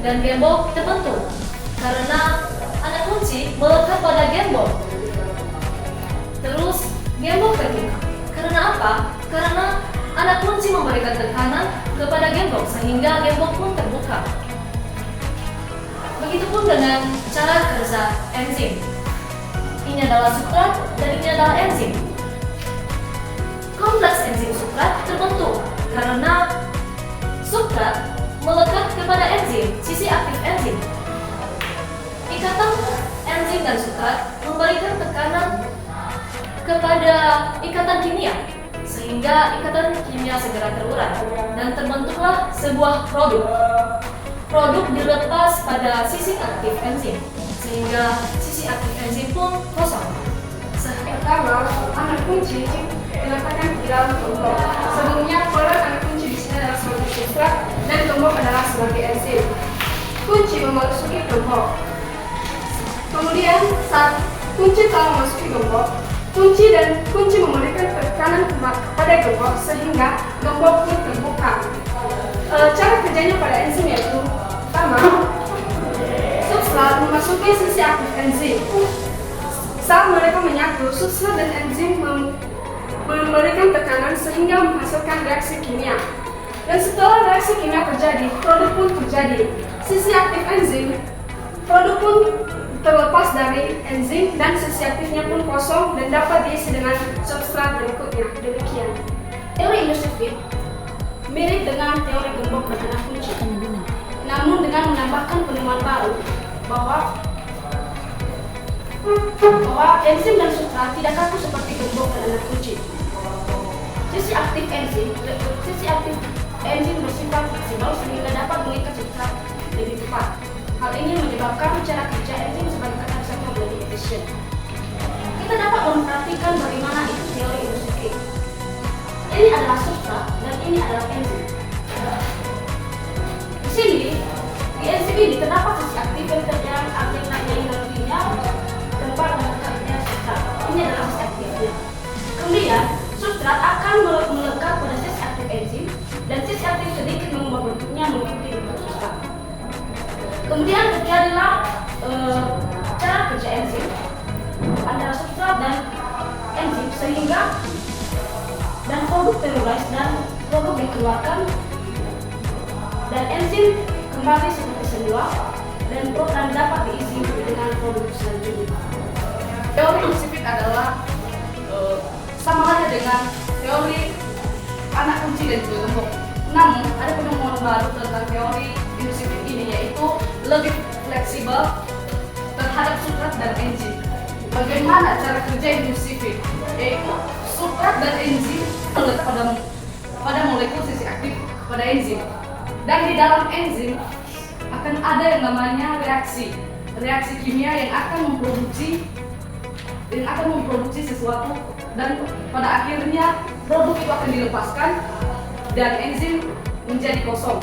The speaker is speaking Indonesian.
dan gembok terbentuk karena anak kunci melekat pada gembok. Terus gembok terbuka. Karena apa? Karena anak kunci memberikan tekanan kepada gembok sehingga gembok pun terbuka. Begitupun dengan cara kerja enzim. Ini adalah sukrat dan ini adalah enzim. Kompleks enzim sukrat terbentuk karena sukrat melekat kepada enzim, sisi aktif enzim. Ikatan enzim dan sukrat memberikan tekanan kepada ikatan kimia, sehingga ikatan kimia segera terurai dan terbentuklah sebuah produk. Produk dilepas pada sisi aktif enzim, sehingga sisi aktif enzim pun kosong. Pertama, anak kunci diletakkan di dalam gembok. Sebelumnya, peran anak kunci di sini adalah sebagai substrat dan gembok adalah sebagai enzim. Kunci memasuki gembok. Kemudian, saat kunci telah memasuki gembok, kunci memberikan tekanan kepada gembok sehingga gembok pun terbuka. Cara kerjanya pada enzim yaitu pertama, substrat memasuki sisi aktif enzim. Saat mereka menyatu, substrat dan enzim memberikan tekanan sehingga menghasilkan reaksi kimia. Dan setelah reaksi kimia terjadi, produk pun terjadi. Sisi aktif enzim, produk pun terlepas dari enzim dan sisi aktifnya pun kosong dan dapat diisi dengan substrat berikutnya. Demikian. Teori indusifit mirip dengan teori gembok dan anak kunci, namun dengan menambahkan penemuan baru bahwa enzim dan substrat tidak kaku seperti gembok dan anak kunci. Sisi aktif enzim bersifat fleksibel sehingga dapat mengikat substrat lebih cepat. Hal ini menyebabkan cara kerja enzim sebagai katalisator menjadi efisien. Kita dapat memperhatikan bagaimana itu teori indusifit. Ini adalah substrat dan ini adalah enzim. Di sini, di enzim ini terdapat sisi aktif yang energinya tempat melekatnya substrat. Ini adalah sisi aktifnya. Kemudian, substrat akan melekat pada sisi aktif enzim dan sisi aktif sedikit mengubah bentuknya mengikuti bentuk substrat. Kemudian terjadilah cara kerja enzim antara substrat dan enzim sehingga dan produk terurai dan produk dikeluarkan dan enzim kembali seperti semula dan protein dapat diisi dengan produk selanjutnya. Teori indusifit adalah sama halnya dengan teori anak kunci dan juga gembok. Namun ada penemuan baru tentang teori indusifit ini, yaitu lebih fleksibel terhadap sukrat dan enzim. Bagaimana cara kerja indusifit? Yaitu sukrat dan enzim terletak pada molekul sisi aktif pada enzim. Dan di dalam enzim akan ada yang namanya reaksi kimia yang akan memproduksi sesuatu, dan pada akhirnya produk itu akan dilepaskan dan enzim menjadi kosong.